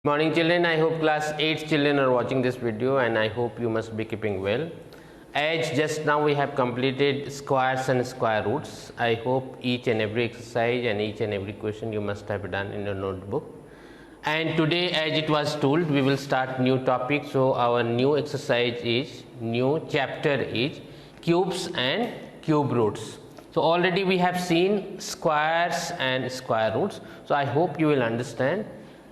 Morning children, I hope class 8 children are watching this video and I hope you must be keeping well. As just now we have completed squares and square roots, I hope each and every exercise and each and every question you must have done in your notebook. And today, as it was told, we will start new topic. So our new exercise is, new chapter is cubes and cube roots. So already we have seen squares and square roots. So I hope you will understand.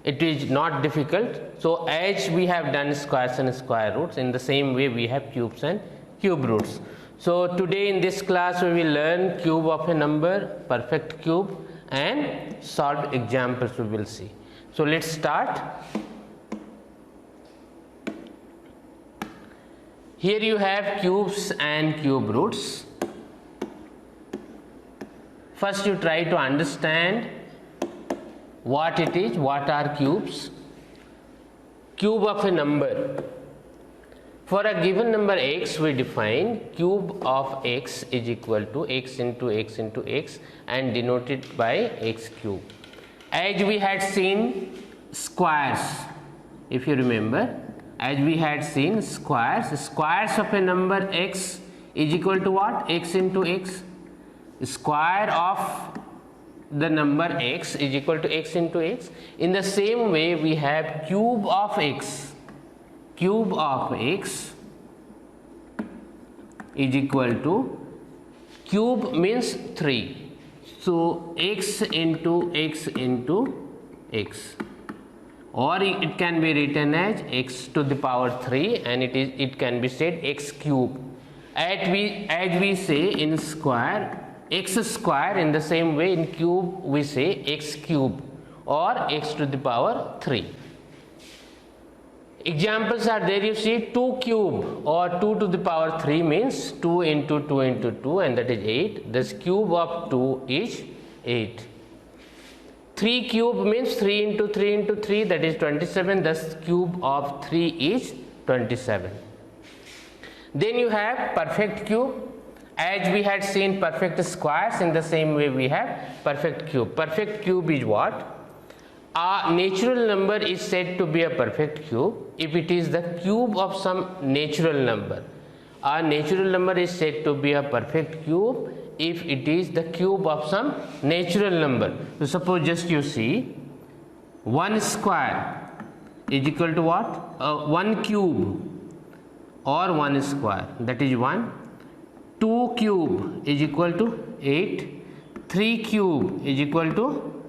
It is not difficult. So as we have done squares and square roots, in the same way we have cubes and cube roots. So today in this class we will learn cube of a number, perfect cube, and solved examples we will see. So let's start. Here you have cubes and cube roots. First you try to understand what it is, what are cubes. Cube of a number. For a given number x, we define cube of x is equal to x into x into x and denoted by x cube. As we had seen squares, if you remember, as we had seen squares of a number x is equal to what? X into x. Square of the number x is equal to x into x. In the same way we have cube of x. Cube of x is equal to, cube means 3. So x into x into x, or it can be written as x to the power 3 and it can be said x cube. As we say in square x square, in the same way in cube we say x cube or x to the power 3. Examples are there, you see 2 cube or 2 to the power 3 means 2 into 2 into 2 and that is 8. Thus cube of 2 is 8. 3 cube means 3 into 3 into 3, that is 27. Thus cube of 3 is 27. Then you have perfect cube. As we had seen perfect squares, in the same way we have perfect cube. Perfect cube is what? A natural number is said to be a perfect cube if it is the cube of some natural number. A natural number is said to be a perfect cube if it is the cube of some natural number. So suppose just you see 1 square is equal to what? 1 cube or 1 square, that is 1. 2 cube is equal to 8, 3 cube is equal to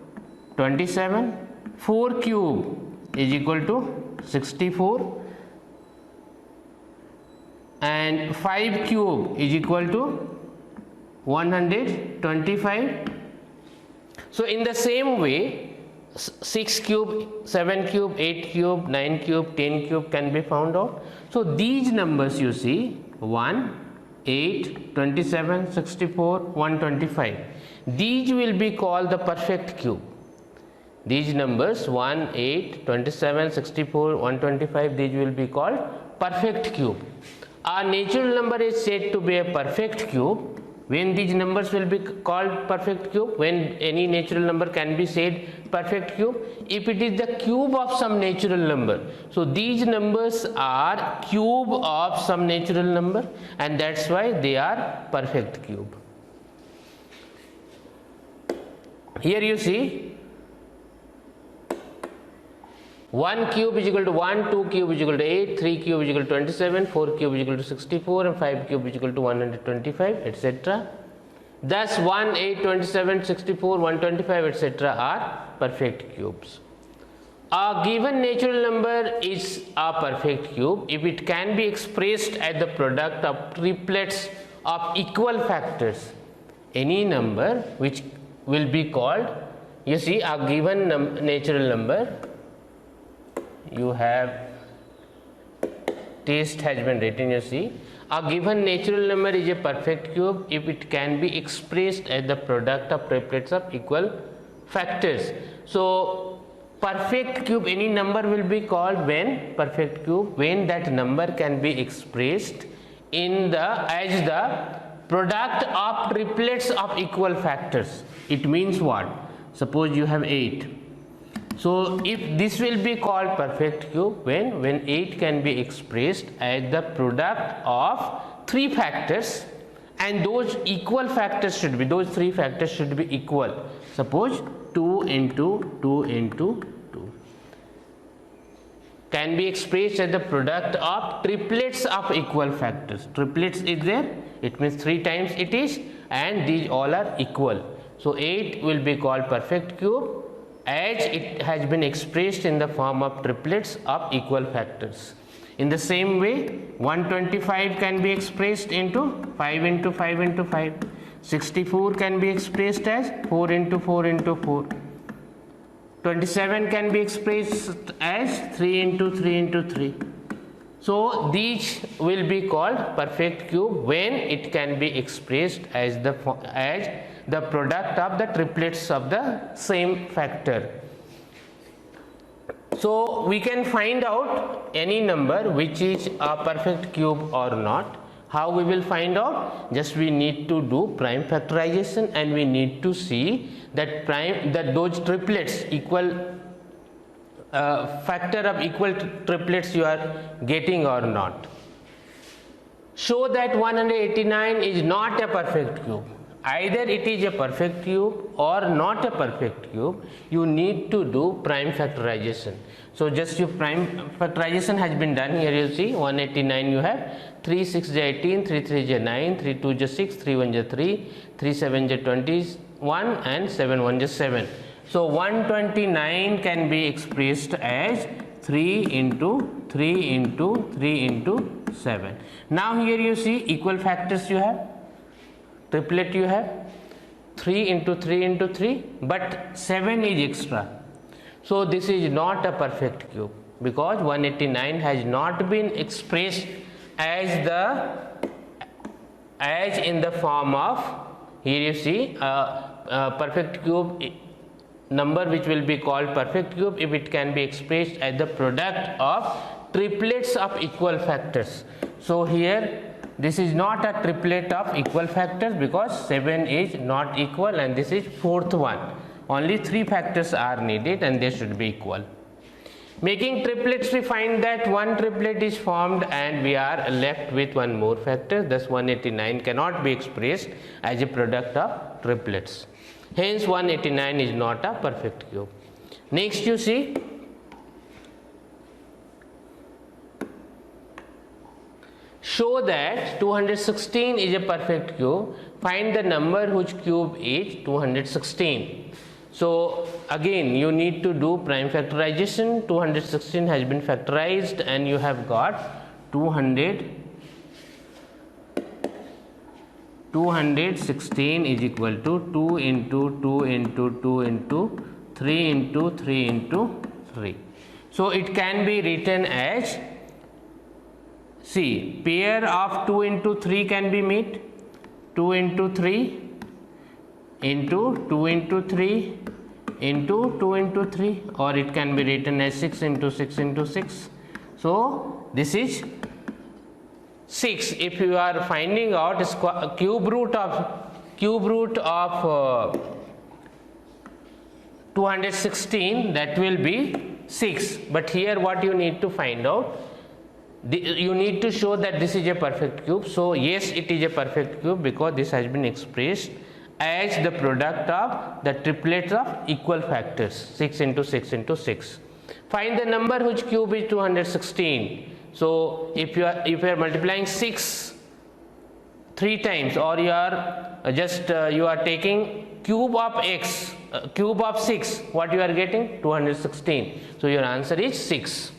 27, 4 cube is equal to 64 and 5 cube is equal to 125. So in the same way 6 cube, 7 cube, 8 cube, 9 cube, 10 cube can be found out. So these numbers you see 1, 8, 27, 64, 125. These will be called the perfect cube. These numbers 1, 8, 27, 64, 125, these will be called perfect cube. A natural number is said to be a perfect cube when these numbers will be called perfect cube, when any natural number can be said perfect cube, if it is the cube of some natural number. So these numbers are cube of some natural number and that's why they are perfect cube. Here you see 1 cube is equal to 1, 2 cube is equal to 8, 3 cube is equal to 27, 4 cube is equal to 64 and 5 cube is equal to 125, etc. Thus 1, 8, 27, 64, 125, etc. are perfect cubes. A given natural number is a perfect cube if it can be expressed as the product of triplets of equal factors. Any number which will be called, you see a given natural number, you have test has been written, you see a given natural number is a perfect cube if it can be expressed as the product of triplets of equal factors. So perfect cube, any number will be called when perfect cube when that number can be expressed in the as the product of triplets of equal factors. It means what? Suppose you have 8 So if this will be called perfect cube when 8 can be expressed as the product of 3 factors, and those equal factors should be, those 3 factors should be equal. Suppose 2 into 2 into 2 can be expressed as the product of triplets of equal factors. Triplets is there, it means 3 times it is, and these all are equal. So 8 will be called perfect cube as it has been expressed in the form of triplets of equal factors. In the same way, 125 can be expressed into 5 into 5 into 5. 64 can be expressed as 4 into 4 into 4. 27 can be expressed as 3 into 3 into 3. So these will be called perfect cube when it can be expressed as the product of the triplets of the same factor. So we can find out any number which is a perfect cube or not. How we will find out? Just we need to do prime factorization, and we need to see that those triplets equal factor of equal triplets you are getting or not. Show that 189 is not a perfect cube. Either it is a perfect cube or not a perfect cube. You need to do prime factorization. So just your prime factorization has been done. Here you see 189 you have 3 6 is 18, 3 3 is 9, 3 2 is 6, 3 1 is 3, 3 7 is 21, and 7 1 is 7. So 129 can be expressed as 3 into 3 into 3 into 7. Now here you see equal factors you have, triplet you have, 3 into 3 into 3, but 7 is extra. So this is not a perfect cube because 189 has not been expressed as in the form of, here you see perfect cube number which will be called perfect cube if it can be expressed as the product of triplets of equal factors. So here this is not a triplet of equal factors because 7 is not equal and this is fourth one. Only 3 factors are needed and they should be equal. Making triplets, we find that one triplet is formed and we are left with one more factor. Thus 189 cannot be expressed as a product of triplets. Hence 189 is not a perfect cube. Next you see show that 216 is a perfect cube. Find the number whose cube is 216. So again you need to do prime factorization. 216 has been factorized and you have got 216 is equal to 2 into 2 into 2 into 3 into 3 into 3. So it can be written as, see, pair of 2 into 3 can be made, 2 into 3 into 2 into 3 into 2 into 3, or it can be written as 6 into 6 into 6. So this is 6. If you are finding out cube root of 216, that will be 6. But here what you need to find out, you need to show that this is a perfect cube. So yes, it is a perfect cube because this has been expressed as the product of the triplets of equal factors, 6 into 6 into 6. Find the number whose cube is 216. So if you are multiplying 6 3 times, or you are you are taking cube of x, cube of 6, what you are getting? 216. So your answer is 6.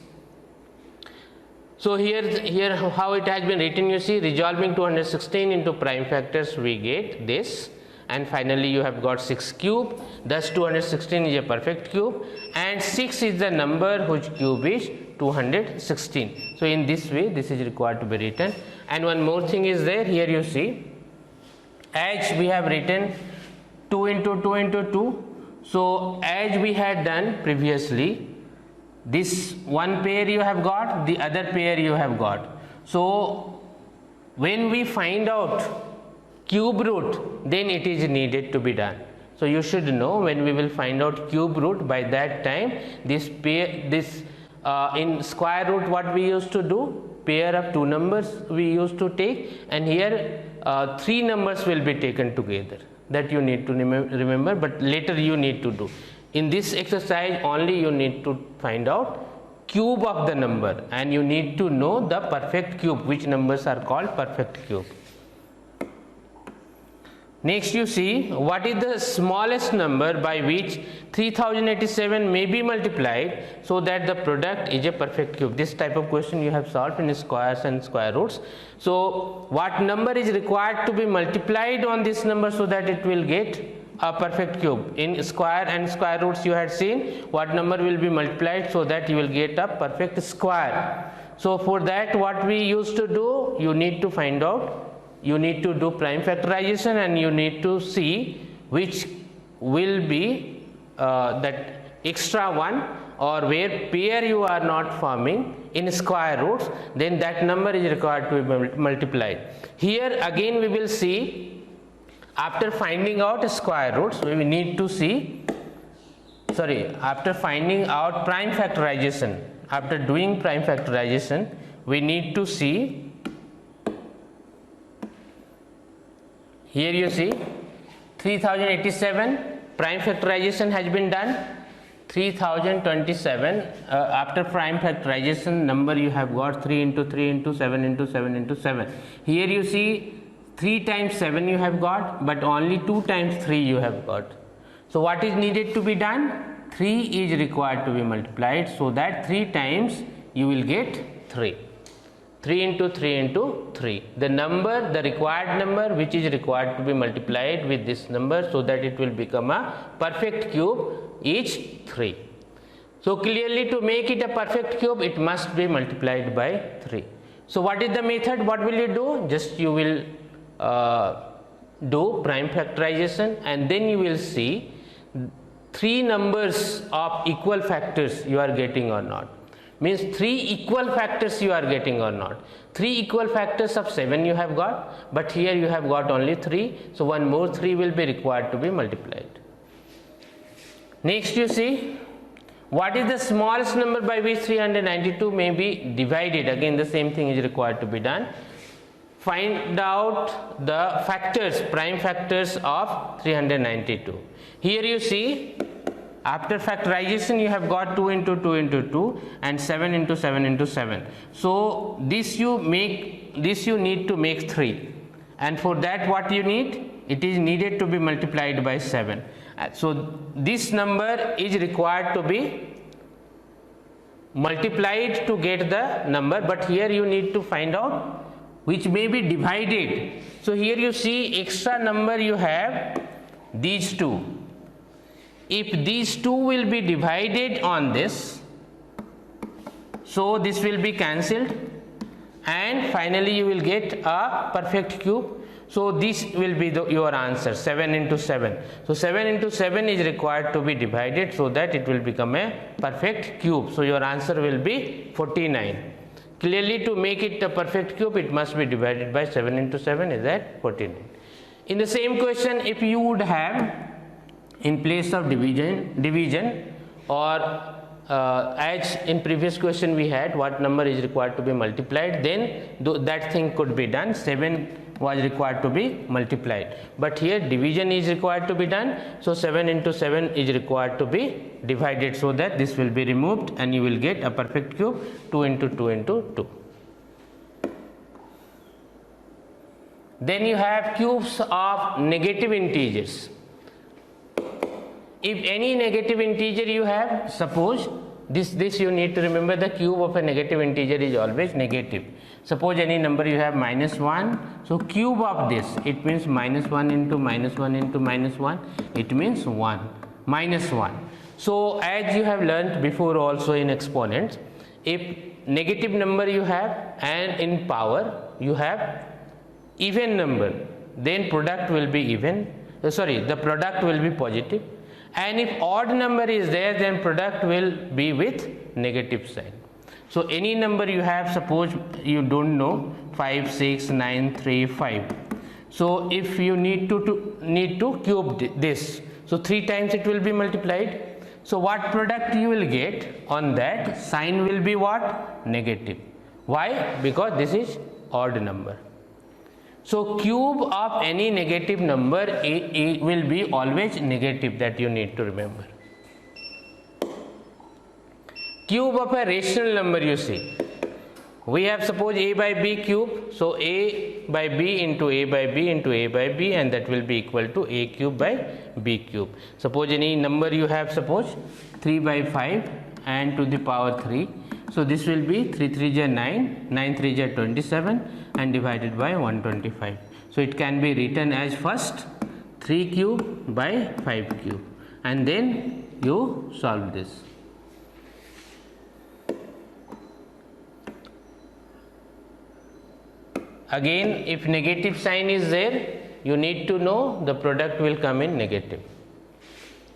So here how it has been written, you see, resolving 216 into prime factors we get this, and finally you have got 6 cube. Thus 216 is a perfect cube and 6 is the number whose cube is 216. So in this way this is required to be written. And one more thing is there, here you see, as we have written 2 into 2 into 2. So as we had done previously, this one pair you have got, the other pair you have got. So when we find out cube root, then it is needed to be done. So So you should know when we will find out cube root, by that time this in square root what we used to do, pair of two numbers we used to take, and here three numbers will be taken together. That you need to remember, but later you need to do. In this exercise only you need to find out cube of the number, and you need to know the perfect cube, which numbers are called perfect cube. Next you see, what is the smallest number by which 3087 may be multiplied so that the product is a perfect cube. This type of question you have solved in squares and square roots. So what number is required to be multiplied on this number so that it will get a perfect cube? In square and square roots you had seen what number will be multiplied so that you will get a perfect square. So for that what we used to do, you need to find out, you need to do prime factorization, and you need to see which will be that extra one, or where pair you are not forming in square roots, then that number is required to be multiplied. Here again we will see, after finding out square roots we need to see, after finding out prime factorization, after doing prime factorization we need to see. Here you see 3087 prime factorization has been done. 3027 after prime factorization number you have got 3 into 3 into 7 into 7 into 7. Here you see 3 times 7 you have got, but only 2 times 3 you have got. So what is needed to be done? 3 is required to be multiplied, so that 3 times you will get 3. 3 into 3 into 3. The number, the required number which is required to be multiplied with this number so that it will become a perfect cube is 3. So clearly to make it a perfect cube it must be multiplied by 3. So what is the method? What will you do? Just you will do prime factorization, and then you will see 3 numbers of equal factors you are getting or not. Means 3 equal factors you are getting or not. 3 equal factors of 7 you have got, but here you have got only 3, so one more 3 will be required to be multiplied. Next you see, what is the smallest number by which 392 may be divided? Again the same thing is required to be done. Find out the factors, prime factors of 392. Here you see, after factorization you have got 2 into 2 into 2 and 7 into 7 into 7. So this you need to make 3, and for that what you need? It is needed to be multiplied by 7. So this number is required to be multiplied to get the number, but here you need to find out which may be divided. So here you see extra number you have these 2. If these 2 will be divided on this, so this will be cancelled, and finally you will get a perfect cube. So this will be your answer, 7 into 7. So 7 into 7 is required to be divided so that it will become a perfect cube. So your answer will be 49. Clearly to make it a perfect cube it must be divided by 7 into 7 is at 49. In the same question, if you would have in place of division, or as in previous question we had what number is required to be multiplied, then that thing could be done. 7 was required to be multiplied, but here division is required to be done, so 7 into 7 is required to be divided, so that this will be removed and you will get a perfect cube, 2 into 2 into 2. Then you have cubes of negative integers. If any negative integer you have, suppose this you need to remember, the cube of a negative integer is always negative. Suppose any number you have -1, so cube of this, it means -1 into -1 into -1, it means 1, -1. So as you have learnt before also in exponents, if negative number you have and in power you have even number, then product will be even, the product will be positive. And if odd number is there, then product will be with negative sign. So any number you have, suppose you don't know 5, 6, 9, 3, 5. So if you need to cube this, so 3 times it will be multiplied. So what product you will get on that, sign will be what? Negative. Why? Because this is odd number. So cube of any negative number will be always negative, that you need to remember. Cube of a rational number, you see. We have suppose a by b cube, so a by b into a by b into a by b, and that will be equal to a cube by b cube. Suppose any number you have, suppose 3 by 5 and to the power 3. So this will be 3 3 is 9, 9 3 is 27 and divided by 125. So it can be written as first 3 cube by 5 cube, and then you solve this. Again, if negative sign is there, you need to know the product will come in negative.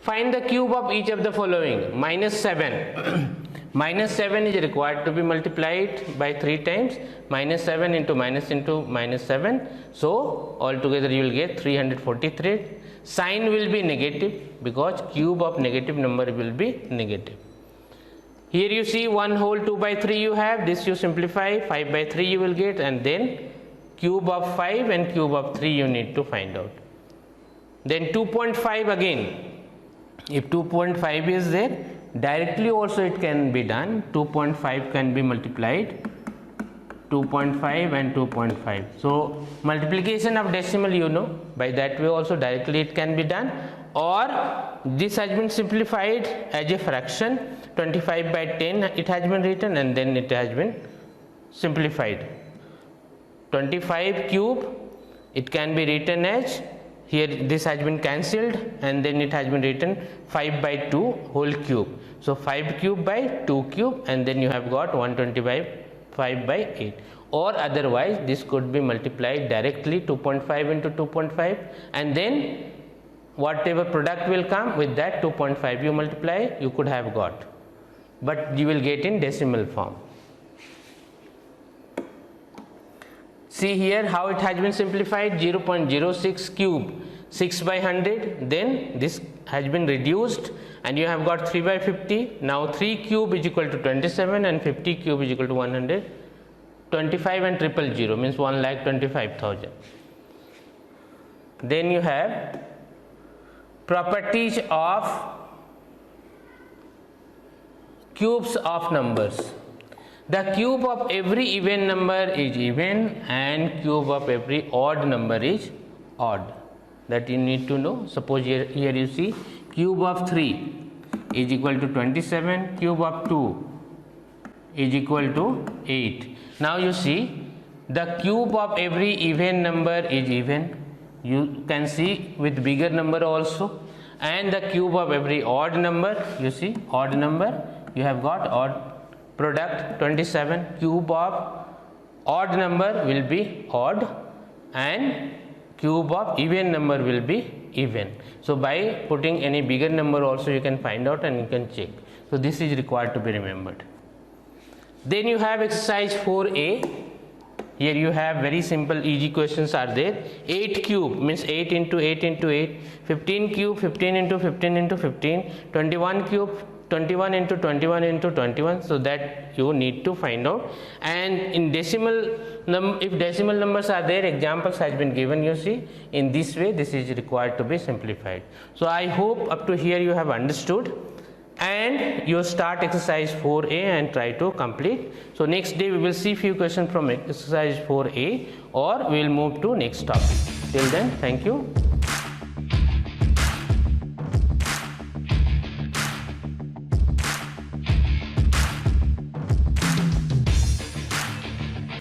Find the cube of each of the following. Minus 7. Minus 7 is required to be multiplied by 3 times. Minus 7 into minus 7. So altogether you will get 343. Sign will be negative because cube of negative number will be negative. Here you see 1 whole 2 by 3 you have. This you simplify, 5 by 3 you will get, and then cube of 5 and cube of 3 you need to find out. Then 2.5 again. If 2.5 is there, directly also it can be done. 2.5 can be multiplied. 2.5 and 2.5. So multiplication of decimal, you know, by that way also directly it can be done. Or this has been simplified as a fraction. 25 by 10 it has been written, and then it has been simplified. 25 cube, it can be written as, here this has been cancelled, and then it has been written 5 by 2 whole cube. So 5 cube by 2 cube, and then you have got 125 5 by 8. Or otherwise this could be multiplied directly, 2.5 into 2.5, and then whatever product will come with that 2.5 you multiply, you could have got, but you will get in decimal form. See here how it has been simplified. 0.06 cube, 6 by 100, then this has been reduced and you have got 3 by 50. Now 3 cube is equal to 27 and 50 cube is equal to 100. 25 and 000 means 1,25,000. Then you have properties of cubes of numbers. The cube of every even number is even and cube of every odd number is odd. That you need to know. Suppose here you see cube of 3 is equal to 27, cube of 2 is equal to 8. Now you see the cube of every even number is even. You can see with bigger number also. And the cube of every odd number, you see odd number, you have got odd product 27. Cube of odd number will be odd and cube of even number will be even. So by putting any bigger number also you can find out and you can check. So this is required to be remembered. Then you have exercise 4a. Here you have very simple easy questions are there. 8 cube means 8 into 8 into 8. 15 cube, 15 into 15 into 15. 21 cube, 21 into 21 into 21. So that you need to find out. And in decimal, if decimal numbers are there, examples has been given, you see. In this way this is required to be simplified. So I hope up to here you have understood. And you start exercise 4a and try to complete. So next day we will see few questions from exercise 4a, or we will move to next topic. Till then, thank you.